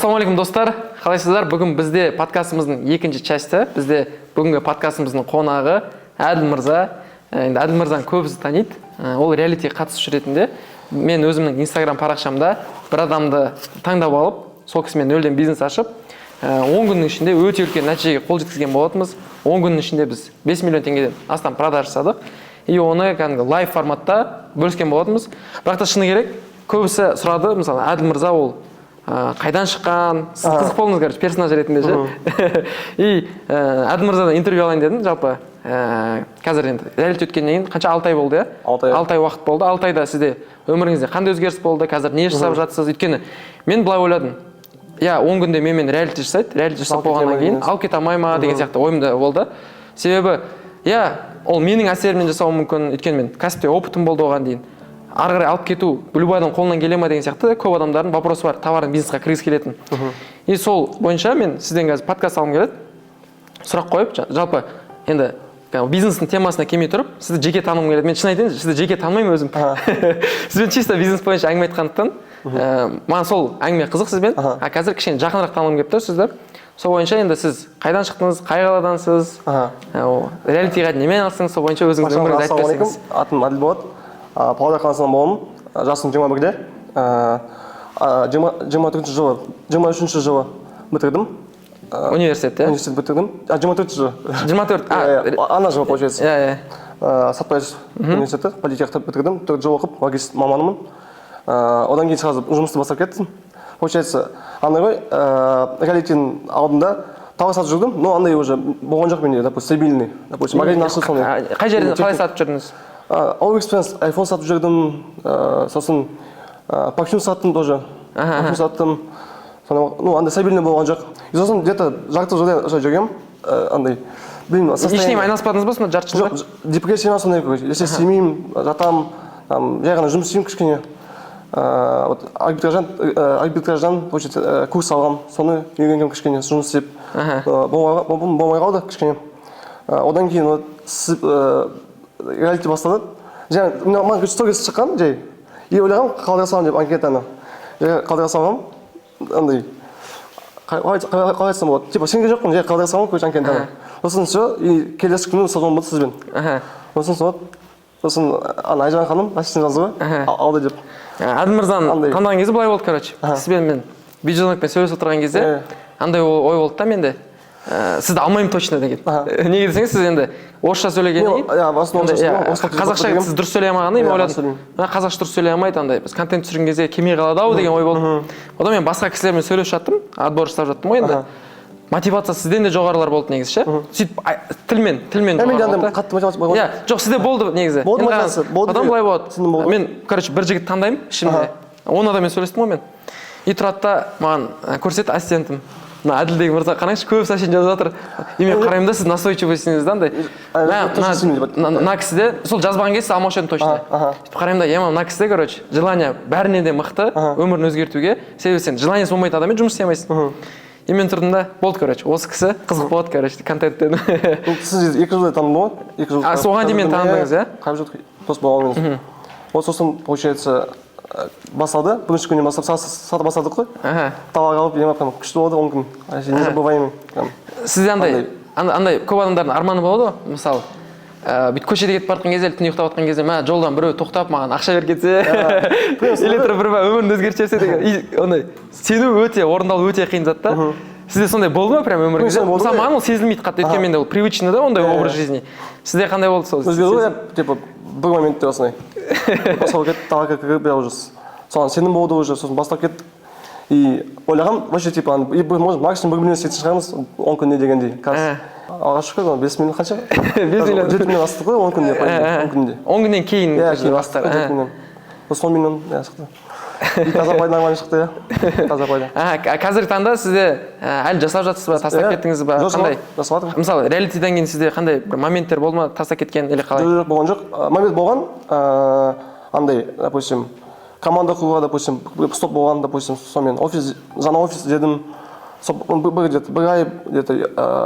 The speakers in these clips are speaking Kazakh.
Ассалаумалейкум достар, қалайсыздар? Бүгін бізде подкастымыздың екінші часті. Бізде бүгінгі подкастымыздың қонағы Әділ мырза. Енді Әділ мырзаны көбісі таниды. Ол реалити қатысушы ретінде. Мен өзімнің Instagram парақшамда бір адамды таңдап алып, сол кісімен нөлден бизнес ашып, 10 күннің ішінде өте үлкен нәтижеге қол жеткізген болатынбыз. 10 күннің ішінде біз 5 миллион теңгеден астам продаж жасадық. И оны кәдімгі лайв форматта бөліскен болатынбыз. Бірақ та шыны керек, көбісі сұрады, мысалы Әділ мырза ол қайдан шыққан, сіз қызық болдыңыз, короче, персонаж ретінде ше. И Әділ мырзадан интервью алайын дедім, жалпы қазір енді реалити өткеннен кейін қанша 6 ай болды, иә? 6 ай уақыт болды. 6 айда сізде өміріңізде қандай өзгеріс болды, қазір не жасап жатсыз? Өйткені мен былай ойладым, иә, 10 күнде менімен реалити жасайды, реалити жасап болғаннан кейін алып кете алмай ма деген сияқты ойымда болды. Себебі, иә, ол менің әсеріммен жасауы мүмкін, өйткені мен кәсіпте опытым болды оған дейін. Ары қарай алып кету любой адам қолынан келе ме деген сияқты көп адамдардың вопросы бар, товардың бизнесқа кіргісі келетін. И сол бойынша мен сізден қазір подкаст алғым келеді. Сұрақ қойып, жалпы енді бизнестің темасына келмей тұрып, сізді жеке танығым келеді. Мен шын айтайын, сізді жеке танымаймын өзім. Сізбен чисто бизнес бойынша әңгіме айтқандықтан, маған сол әңгіме қызық сізбен. Қазір кішкене жақынырақ танығым келіп тұр сізді. Сол бойынша енді сіз қайдан шықтыңыз, қай қаладансыз, реалитиға немен алсыңыз, сол бойынша өзіңіздің өміріңізді айтып берсеңіз. Атым Әділ болады. Павлодар қаласынан боламын. Жасым 21-де. 23-ші жылы бітірдім. Университет, иә? Университет бітірдім. 24-ші жылы. 24, ана жылы, получается. Иә. Сатпаев университеті, политехты бітірдім. 4 жыл оқып, логист маманымын. Одан кейін сразу жұмысты бастап кеттім. Получается, андай ғой, реалитидің алдында тауар сатып жүрдім, но андай уже болған жоқ менде, допустим, стабильный. Допустим, магазин ашып сондай. Қай жерден қалай сатып жүрдіңіз? AliExpress, iPhone сатып жүрдім, сосын парфюм саттым тоже. Парфюм саттым. Ну, андай стабильный болған жоқ. И сосын где-то жарты жылдан жүргем, андай, білмеймін, состояние. Ештеңе айналыспадыңыз ба, сонда жарты жылда? Депрессия сондай, если істемеймін, жатам, жай ғана жұмыс істеймін кішкене. Арбитраждан курс алғам, соны үйренгем кішкене, жұмыс істеп. Болмай қалды кішкене. Одан кейін реалити бастады. Маған сторис шыққан жай. И ойлағам, қалдыра салам деп анкетаны. Қалдыра салам, андай, қалай айтсам болады. Типа, сенге жоқпын, жай қалдыра салам, көш анкетаны. Сосын все, и келесі күні созвон болды сізбен. Сосын Айжан ханым, ассистент жазды ғой, алды деп. Әділ мырзаны таңдаған кезде былай болды, короче. Сізбен мен видеозвонокпен сөйлесіп отырған кезде, андай ой болды да менде. Сізді алмаймын точно деген. Неге десеңіз, сіз енді орысша сөйлегеннен кейін, қазақша сіз дұрыс сөйлей алмағанын мен ойладым. Қазақша дұрыс сөйлей алмайды, андай біз контент түсірген кезде келмей қалады ау деген ой болды. Одан мен басқа кісілермен сөйлесіп жаттым, отбор жасап жаттым ғой енді. Мотивация сізден де жоғарылар болды негізі ше. Сөйтіп тілмен жоғарылар болды. Қатты мотивация болды. Иә, жоқ, сізде болды негізі. Болды мотивация, болды. Одан былай болады. Мен, короче, бір жігіт таңдаймын ішімде. 10 адаммен сөйлестім ғой мен. И тұрады да маған көрсетті ассистентім. Мына Әділ деген мырза, қараңызшы, көбісі әшейін жазып жатыр. И мен қараймын да, сіз настойчивостьсіз да андай. Мына кісіде, сол жазбаған кезде алмаушы едім точно. Қараймын да, мына кісіде, короче, желание бәріне де мықты, өмірін өзгертуге. Себебі сен желаниесі болмайтын адаммен жұмыс істей алмайсың. И мен тұрдым да, болды, короче, осы кісі қызық болады, короче, контенттен. Сіз 2 жылдай танымды ғой? Соған дейін мен танымдыңыз, иә? Қайып жүрдік, дос болғанымыз. Вот сосын, получается, басталды, бірінші күннен бастап сатып бастадық қой. Тауар алып, күшті болды 10 күн. Не забываемый. Сізде андай көп адамдардың арманы болады ғой, мысалы, бүйтіп көшеде кетіп бара жатқан кезде, түнде ұйықтап жатқан кезде, жолдан біреу тоқтап маған ақша беріп кетсе, или тұрып бір өмірін өзгертіп жіберсе деген, ондай сену өте, орындалу өте қиын зат та. Сізде сондай болды ма прям өміріңізде? Мысалы, маған ол сезілмейді қатты, өйткені менде ол привычный да, ондай образ жизни. Сізде қандай болды сол? Өзгерді ғой, типа, бір моментте осындай. Басқа кетті, тағы кіріп, бәрі уже. Соған сенім болды уже, сосын бастап кеттік. И ойлағам, вообще, типа, максимум 1 миллион сетсін шығармыз 10 күнде дегендей. Алғаш шыққан 5 миллион қанша? 5 миллион. 7 миллион астық қой 10 күнде. 10 күннен кейін бастар. 7 миллион. 10 миллион шықты. И таза пайда нормально шықты, иә. Таза пайда. Қазіргі таңда сізде әлі жасап жатсыз ба, тастап кеттіңіз ба? Қандай? Жасап жатыр. Мысалы, реалитиден кейін сізде қандай бір моменттер болды ма, тастап кеткен или қалай? Жоқ, болған жоқ. Момент болған, андай, допустим, команда құруға, допустим, стоп болған, допустим, сонымен жаңа офис дедім. Бір ай,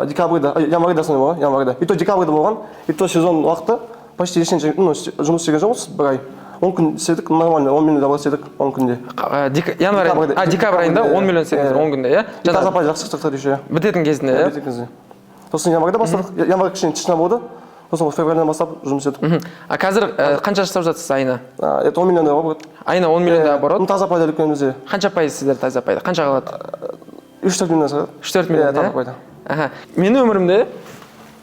декабрьда, январьда сондай болған, январьда. И то декабрьда болған, и то сезон уақытта почти ешінші жұмыс істеген жоқпыз бір ай. 10 күн істедік, нормально 10 миллион доллар істедік 10 күнде. Январь, декабрь айында 10 миллион істедіңіздер 10 күнде, иә? Таза пай жақсы шықтық еще. Бітетін кезінде, иә? Бітетін кезінде. Сосын январьда бастадық. Январь кішкене тышына болды. Сосын февральдан бастап жұмыс істедік. А қазір қанша жасап жатсыз айына? Это 10 миллион оборот. Айына 10 миллион оборот? Таза пайда үлкенімізде. Қанша пайыз сіздер таза пайда? Қанша қалады? 3-4 миллион сағат. 3-4 миллион, таза пайда. Мен өмірімде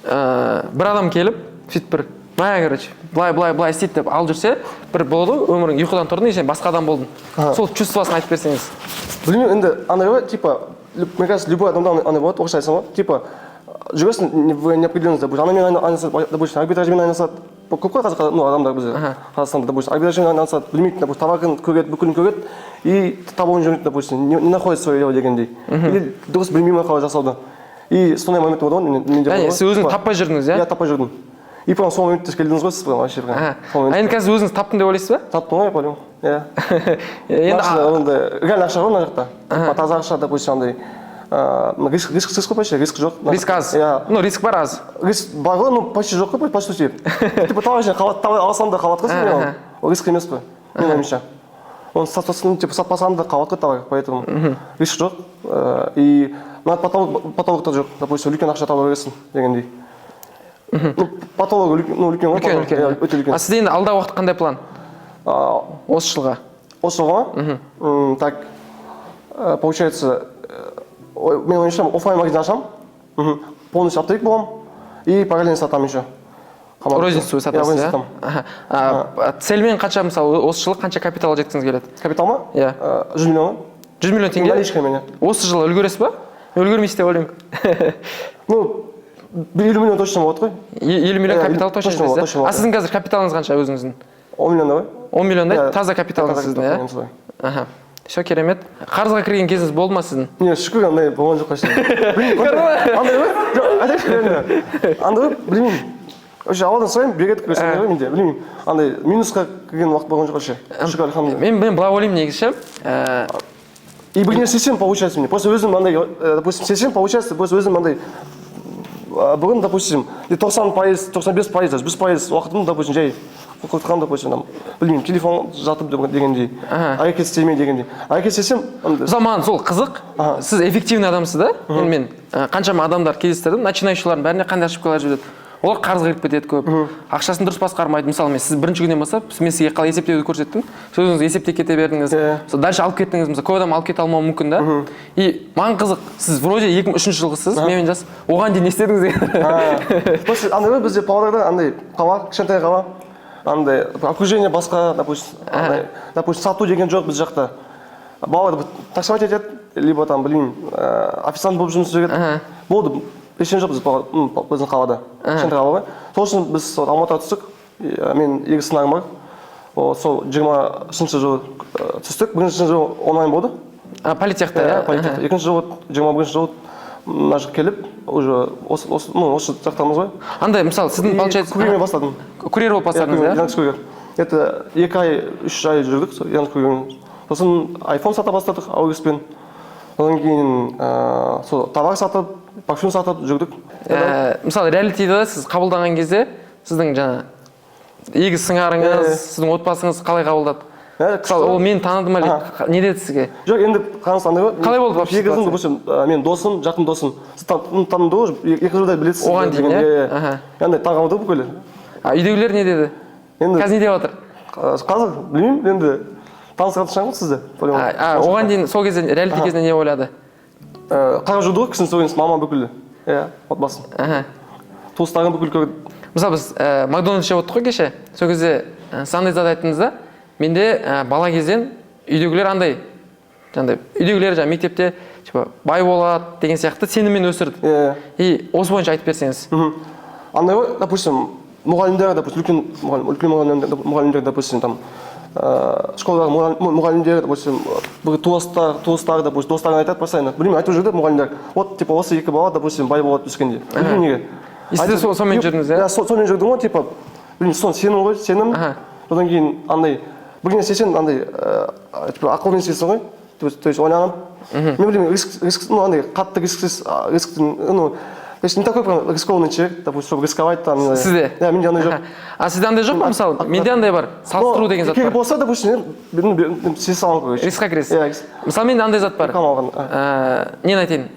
бір адам келіп, сөйтіп бір короче, былай істейді деп алып жүрсе, бір болды, өмірің ұйқыдан тұрдың, сен басқа адам болдың. Сол чувствосын айтып берсеңіз. Білмеймін, енді андай ғой, типа, мне кажется, любой адамда андай болады, орысша айтсам ғой, типа, жүресің в неопределенность, допустим, анамен айналысады, допустим, арбитражмен айналысады, көп қой қазір адамдар бізде Қазақстанда, допустим, арбитражмен айналысады, білмейді, допустим, табағын көреді, бүкілін көреді, и табуын жүрмейді, допустим, не находит свое дело дегендей. Или дұрыс білмеймін қалай жасауды. И сондай момент болды ғой, менде болды ғой. Сіз өзіңіз таппай жүрдіңіз, иә? Иә, таппай жүрдім. И прям сол моментте келдіңіз ғой, сіз прям вообще прям. Енді қазір өзіңіз таптым деп ойлайсыз ба? Таптым ғой, по-любому. Иә. Енді реально ақша ғой мына жақта. Таза ақша, допустим, андай риск қой почти, риск жоқ. Риск аз. Ну, риск бар аз. Риск бар ғой, ну почти жоқ қой, почти тиіп. Типа товарищен табай алсам да қалады ғой сен, ол риск емес қой. Менің ойымша. Оны сатпасам, типа сатпасам да қалады ғой товар, поэтому риск жоқ. И потолоктар жоқ, допустим, үлкен ақша таба бересің дегендей. Ну, потолок үлкен ғой, өте үлкен. А сізде енді алдағы уақыт қандай план? Осы жылға? Осы жылға? Так, получается, мен ойымша оффлайн магазин ашам, полностью аптек боламын, и параллельно сатам еще. Розницу сатасыз, иә? Цельмен қанша, мысалы, осы жылы қанша капитал жеткізіңіз келеді? Капитал ма? Иә. 100 миллион. 100 миллион теңге? Наличкамен, иә. Осы жылы үлгересіз ба? Үлгермейсіз деп ойлаймын. Ну, 50 миллион точно болады ғой. 50 миллион капитал точно жетесіз, иә? А сіздің қазір капиталыңыз қанша өзіңіздің? 10 миллионда ғой. 10 миллиондай таза капиталыңыз сіздің, иә? Все керемет. Қарызға кірген кезіңіз болды ма сіздің? Не, шүкір, андай болған жоқ қайсы. Андай ғой? Андай ғой, білмеймін. Вообще ауылдан сұраймын, береді көрсеткен ғой менде, білмеймін. Андай минусқа кірген уақыт болған жоқ вообще. Шүкір, альхамдулилля. Мен былай ойлаймын негізі. И бір нәрсе сесем получается мне. Просто өзім андай, допустим, сесем получается, просто өзім андай бүгін, допустим, 90%, 95%, 100% уақытым, допустим, жай қылтқан, допустим, білмеймін, телефон жатып дегендей, әрекет істемей дегендей. Әрекет істесем... Мысалы, маған сол қызық, сіз эффективный адамсыз да? Енді мен қаншама адамдар кездестірдім, начинающийлардың бәріне қандай ошибкалар жүреді. Олар қарызға кіріп кетеді көп. Ақшасын дұрыс басқармайды. Мысалы, сіз бірінші күннен бастап, мен сізге қалай есептеуді көрсеттім. Сіз өзіңіз есептеп кете бердіңіз. Дальше алып кеттіңіз. Мысалы, көп адам алып кете алмауы мүмкін да. И маған қызық, сіз вроде 2003 жылғысыз, менімен жас. Оған дейін не істедіңіз деген. Просто андай ғой, бізде Павлодарда андай қала, кішкентай қала. Андай окружение басқа, допустим, сату деген жоқ біз жақта. Балалар таксовать етеді, либо там, білмеймін, официант болып жұмыс істейді. Болды. Ештеңе жоқ біздің қалада, кішкентай қала ғой. Сол үшін біз Алматыға түстік, мен екі сынағым бар. Сол 20-ші жылы түстік, бірінші жылы онлайн болды. Политехта, иә? Политехта. Екінші жылы, 21-ші жылы мына жаққа келіп, уже осы жақтамыз ғой. Андай, мысалы, сіздің получается... Курьермен бастадым. Курьер болып бастадыңыз, иә? Яндекс курьер. Это 2 ай, 3 ай жүрдік, Яндекс курьермен. Сосын iPhone сата бастадық, Аугиспен. Одан кейін товар сатып, парфюм сатып жүрдік. Мысалы, реалитида сіз қабылданған кезде, сіздің жаңа егіз сыңарыңыз, сіздің отбасыңыз қалай қабылдады? Мысалы, ол мені таныды ма, не деді сізге? Жоқ, енді қаңыз андай ғой. Қалай болды вообще? Егізім, допустим, мен досым, жақын досым. Сіз таныды ғой, 2 жылдай білесіз. Оған дейін, иә? Андай таң қалды бүкілі. Үйдегілер не деді? Қазір не деп жатыр? Қазір, білмеймін, енді танысқан шығар ғой сізді. Оған дейін, сол кезде, реалити кезінде не ойлады? Қарап жүрді ғой, кісінің сөйлеңіз, мама бүкілі. Иә, отбасын. Туыстарын бүкіл көрді. Мысалы, біз Макдональдс жеп отырдық қой кеше. Сол кезде сандай зат айттыңыз да, менде бала кезден үйдегілер андай, үйдегілер мектепте бай болады деген сияқты сеніммен өсірді. И осы бойынша айтып берсеңіз. Андай ғой, допустим, мұғалімдер, допустим, үлкен мұғалімдер, допустим, там школадағы мұғалімдер, допустим, туыстар, допустим, достарын айтады постоянно. Білмеймін, айтып жүрді мұғалімдер. Вот, типа, осы 2 бала, допустим, бай болады өскенде. Білмеймін неге. И сізде сонымен жүрдіңіз, иә? Сонымен жүрдім ғой, типа, білмеймін, соны сенім ғой, сенім. Одан кейін андай, бір нәрсе сен андай ақылмен істейсің ғой. То есть ойланып. Мен білмеймін, риск, ну андай қатты рисктен, То есть не такой прям рискованный человек, допустим, чтобы рисковать там. Сізде? Менде андай жоқ. А сізде андай жоқ па мысалы? Менде андай бар, салыстыру деген зат керек бар. болса, допустим, мен сіз саламын, короче. Рискқа кіресіз. Иә. Мысалы менде андай зат бар. Қалмаған. Нені айтайын?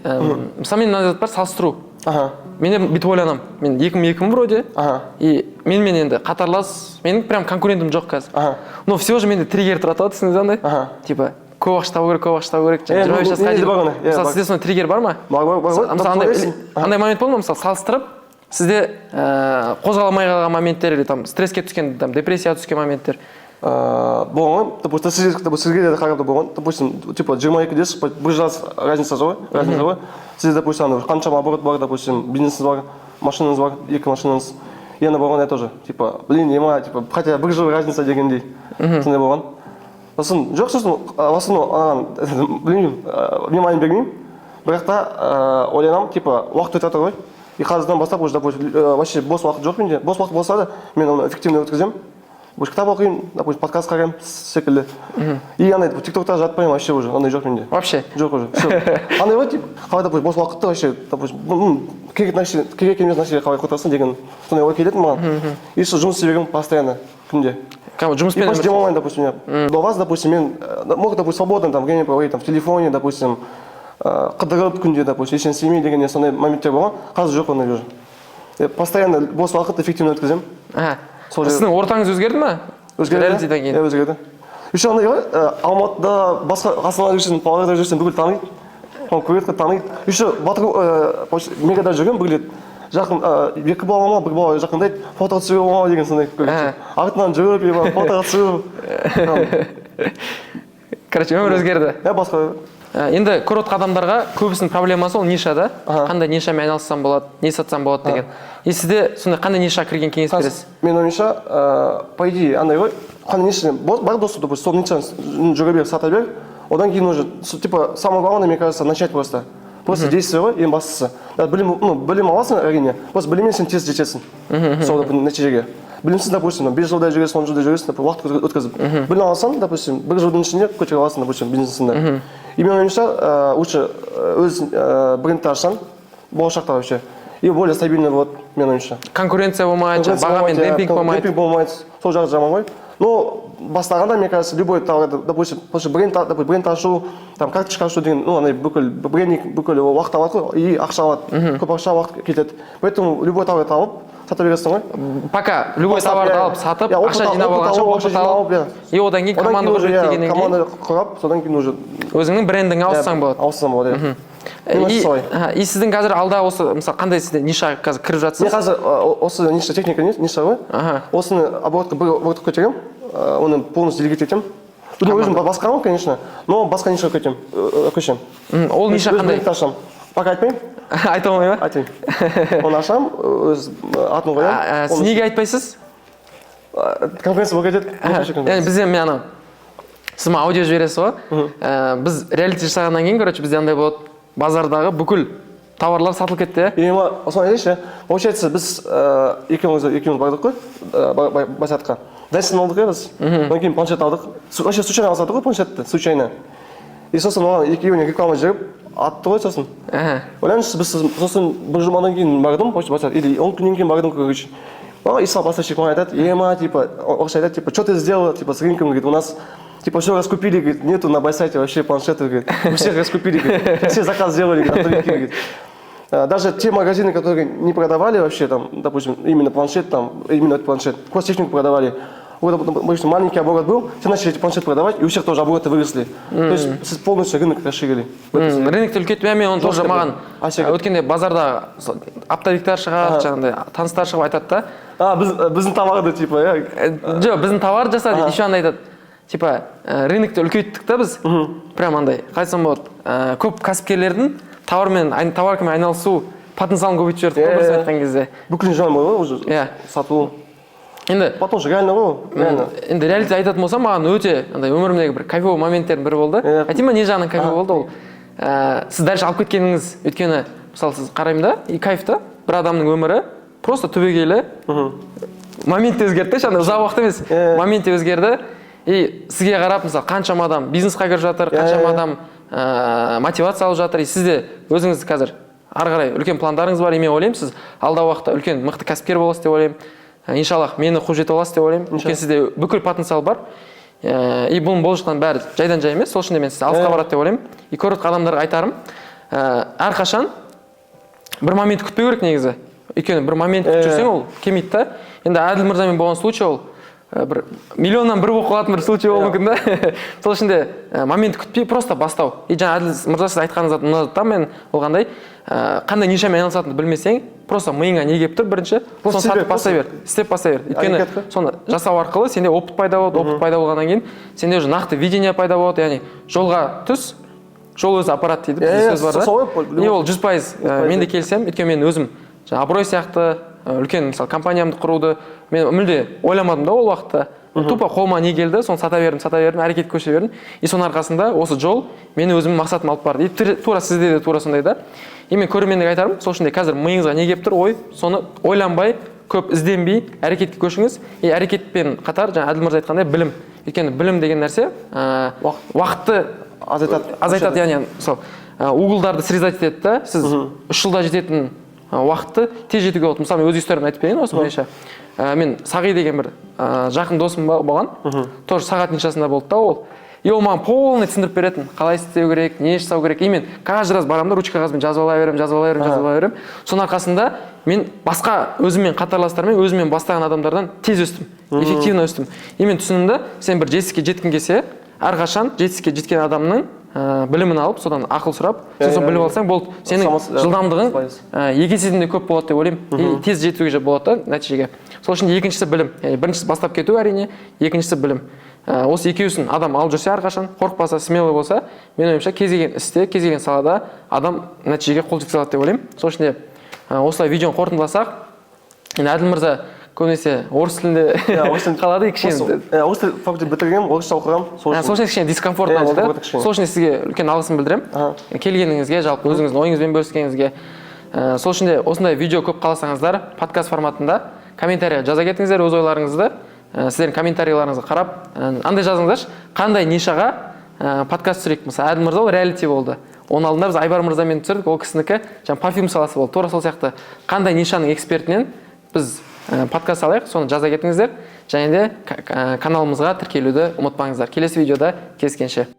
Мысалы менде андай зат бар, салыстыру. Аха. Мен бүйтіп ойланамын. Мен 2000 вроде. И менімен енді қатарлас, менің прям конкурентім жоқ қазір. Но все же менде триггер тұрады, түсінесіз андай? Типа көп ақша табу керек, көп ақша табу керек. 25 жасқа дейін. Мысалы сізде сондай триггер бар ма? Мысалы андай момент болды ма? Мысалы салыстырып, сізде қозғала алмай қалған моменттер или там стресске түскен, там депрессияға түскен моменттер. Болған, допустим, сізге де қарап болған, допустим, типа 22-десіз, бір жас разница ғой, сізде, допустим, қаншама оборот бар, допустим, бизнесіңіз бар, машинаңыз бар, 2 машинаңыз. Енді болған я тоже, типа, блин, ема, типа, хотя бір жыл разница дегендей, сондай болған. Сосын, жоқ, сосын, основном, білмеймін, внимание бермеймін, бірақ та ойланамын, типа, уақыт өтіп жатыр ғой, и қазірден бастап, уже, допустим, вообще бос уақыт жоқ менде, бос уақыт болса да, мен оны эффективно өткіземін. Кітап оқимын, допустим, подкаст қараймын секілді. И андай тиктокта жатпаймын вообще уже, андай жоқ менде. Вообще? Жоқ уже. Андай ғой, типа, қалай допустим, бос уақытты вообще, допустим, керек емес нәрсеге қалай құртасың деген сондай ой келеді маған. И сол жұмыс істей беремін постоянно, күнде. Жұмыспен и почти демалмаймын, допустим, до вас, допустим, мен мог, допустим, свободно там время проводить там в телефоне, допустим, қыдырып күнде, допустим, ештеңе істемей деген сондай моменттер болған. Қазір жоқ ондай уже. Постоянно бос уақытты эффективно өткіземін. Сіздің ортаңыз өзгерді ма? Өзгерді. Иә, өзгерді. Еще андай ғой, Алматыда басқа Астанада жүрсем, Павлодарда жүрсем бүкіл таниды. Көреді, таниды. Еще мегада жүрген бір рет. Жақын, екі балама, бір бала жақындайды, фото түсіре болма деген сондай көреді. Артынан жүріп, фото түсіріп. Короче, өмір өзгерді. Иә, басқа. Енді көріп отқан адамдарға көбісінің проблемасы ол нишада. Қандай нишамен айналыссам болады, не сатсам болады деген. И сізде сондай қандай нишаға кірген кеңес бересіз? Мен ойымша, по идее, андай ғой, қандай ниша бар доступ, допустим, сол нишаны жүре бер, сата бер. Одан кейін уже, типа, самое главное, мне кажется, начать просто. Просто действие ғой, ең бастысы. Білім аласың әрине, просто біліммен сен тез жетесің сол нәтижеге. Білімсіз, допустим, 5 жылда жүресің, 10 жылда жүресің, уақыт өткізіп. Білім алсаң, допустим, 1 жылдың ішінде көтере аласың, допустим, бизнесіңді. И мен ойымша, лучше өз брендті ашсаң, болашақта вообще. И более стабильный болады, мен ойымша. Конкуренция болмайды, бағамен демпинг болмайды. Демпинг болмайды, сол жағы жаман ғой. Но бастағанда, мне кажется, любой товар, допустим, бренд ашу, там карточка ашу деген, андай бүкіл брендинг, бүкіл уақыт алады ғой, и ақша алады, көп ақша уақыт кетеді. Поэтому любой товар алып, сата бересің ғой. Пока любой товарды алып, сатып, ақша жинап алғанша, опыт алып, и одан кейін команда құрып дегеннен кейін. Команда құрап, содан кейін уже өзіңнің брендіңе ауыссаң болады. Ауыссаң болады. И сіздің қазір алда осы, мысалы, қандай сізде нишаға қазір кіріп жатсыз? Мен қазір осы ниша техника ниша ғой. Осыны оборотқа бір көтеремін, оны полностью делегат етемін. Бұны өзім басқарамын, конечно, но басқа нишаға көшемін. Ол ниша қандай? Пока айтпаймын. Айта алмай ма? Айтайын. Оны ашамын, өз атын қоямын. Сіз неге айтпайсыз? Конкуренция болып кетеді. Бізде мен анау, сіз ма аудио жібересіз ғой, біз реалити жасағаннан кейін, короче, бізде андай болады, базардағы бүкіл товарлар сатылып кетті. Ема, осыны айтайыншы, получается, біз екеуміз бардық қой, басатқа. Дайсын алдық иә біз, одан кейін планшет алдық. Вообще случайно алсады ғой планшетті, случайно. И сосын оған екеуіне реклама жүріп, атты ғой сосын. Ойлаңызшы, біз сосын бір жұмадан кейін бардым, или 10 күннен кейін бардым, короче. Ислам поставщик маған айтады, ема, типа, орысша айтады, типа, что ты сделал, типа, с рынком, говорит, у нас, типа, все раскупили, говорит, нету на байсайте вообще планшетов, говорит, у всех раскупили, говорит, все заказ сделали, говорит, даже те магазины, которые не продавали вообще, там, допустим, именно планшет, там, именно этот планшет, просто технику продавали. Вот, допустим, маленький оборот был, все начали эти планшеты продавать, и у всех тоже обороты выросли. То есть полностью рынок расширили. Рынокты үлкейтіп, мен оны тоже маған өткенде базарда оптовиктар шығады, жаңағындай таныстар шығып айтады да. Біздің товарды, типа, жоқ, біздің товар жасады, еще андай айтады. Типа, рынокты үлкейттік та біз, прям андай, қайтсам болады, көп кәсіпкерлердің товаркамен айналысу потенциалын көбейтіп жібердік қой, бірінші айтқан кезде. Бүкіл жан ғой уже, сату. Енді потом же реально ғой, реально. Енді реалити айтатын болсам, маған өте өмірімдегі бір кайфовый моменттер бірі болды. Айтайын ба, не жағынан кайфовый болды ол? Сіз дальше алып кеткеніңіз, өйткені мысалы сіз қараймын да, и кайф та, бір адамның өмірі просто түбегейлі моментте өзгерді, шанда ұзақ уақыт емес, моментте өзгерді. И сізге қарап, мысалы, қаншама адам бизнесқа кіріп жатыр, қаншама адам мотивация алып жатыр, и сізде өзіңіз қазір ары қарай үлкен пландарыңыз бар, мен ойлаймын сіз алдағы уақытта үлкен мықты кәсіпкер боласыз деп ойлаймын. Иншаллах мені қуып жете аласыз деп ойлаймын. Өйткені сізде бүкіл потенциал бар. И бұның болып жатқан бәрі жайдан жай емес, сол үшін де мен сізді алысқа барады деп ойлаймын. И көріп адамдарға айтарым, әрқашан бір момент күтпеу керек негізі. Өйткені бір момент күтіп жүрсең ол келмейді да. Енді Әділ мырзамен болған случай ол бір миллионнан бір болып қалатын бір случай болуы мүмкін да. Сол үшін де момент күтпей просто бастау. И жаңа Әділ мырза сіз айтқаныңыз ұнады да, мен ол қандай қандай нишамен айналысатыныңды білмесең, просто миыңа не келіп тұр бірінші, соны сатып бастай бер, істеп бастай бер. Өйткені соны жасау арқылы сенде опыт пайда болады, опыт пайда болғаннан кейін сенде уже нақты видение пайда болады, яғни жолға түс, жол өзі аппарат дейді, бізде сөз бар да. И ол 100% мен де келісемін, өйткені мен өзім абырой сияқты үлкен мысалы компаниямды құруды мен мүлде ойламадым да ол уақытта. Тупо қолыма не келді, соны сата бердім, әрекет көше бердім. И соның арқасында осы жол мені өзімнің мақсатыма алып барды. И тура сізде де тура сондай да. И мен көрермендерге айтарым, сол үшін де қазір миыңызға не келіп тұр, ой, соны ойланбай, көп ізденбей, әрекетке көшіңіз. И әрекетпен қатар, жаңа Әділ мырза айтқандай, білім. Өйткені білім деген нәрсе уақытты азайтады, яғни мысалы углдарды срезать етеді да, сіз 3 жылда жететін уақытты тез жетуге болады. Мысалы мен өз историямды айтып берейін осы бойынша. Мен Сағи деген бір жақын досым болған, тоже сағат нишасында болды да ол. И ол маған полный түсіндіріп беретін, қалай істеу керек, не жасау керек. И мен каждый раз барамын да, ручка қағазбен жазып ала беремін. Соның арқасында мен басқа өзіммен қатарластармен, өзіммен бастаған адамдардан тез өстім, эффективно өстім. И мен түсіндім да, сен бір жетістікке жеткің келсе, әрқашан жетістікке жеткен адамның білімін алып, содан ақыл сұрап, сосын біліп алсаң болды. Сенің жылдамдығың екі еседен де көп болады деп ойлаймын. И тез жетуге болады да нәтижеге. Сол үшін екіншісі білім. Біріншісі бастап кету әрине, екіншісі білім. Осы екеуісін адам алып жүрсе әрқашан, қорықпаса, смелый болса, мен ойымша кез келген істе, кез келген салада адам нәтижеге қол жеткізе алады деп ойлаймын. Сол үшін де осылай видеоны қорытындыласақ, енді Әділ мырза көбінесе орыс тілінде қалады, кішкене. Орыс тіл факультет бітіргенмін, орысша оқығам. Сол үшін кішкене дискомфортно болды. Сол үшін сізге үлкен алғысым білдіремін. Келгеніңізге, жалпы өзіңіздің ойыңызбен бөліскеніңізге. Сол үшін де осындай видео көп қаласаңыздар, подкаст форматында комментария жаза кетіңіздер өз ойларыңызды. Сіздердің комментарийларыңызға қарап, андай жазыңыздаршы, қандай нишаға подкаст түсірейік. Мысалы, Әділ мырза ол реалити болды. Оның алдында біз Айбар мырзамен түсірдік, ол кісінікі жаңа парфюм саласы болды. Тура сол сияқты қандай нишаның экспертінен біз подкаст алайық, соны жаза кетіңіздер. Және де каналымызға тіркелуді ұмытпаңыздар. Келесі видеода кездескенше.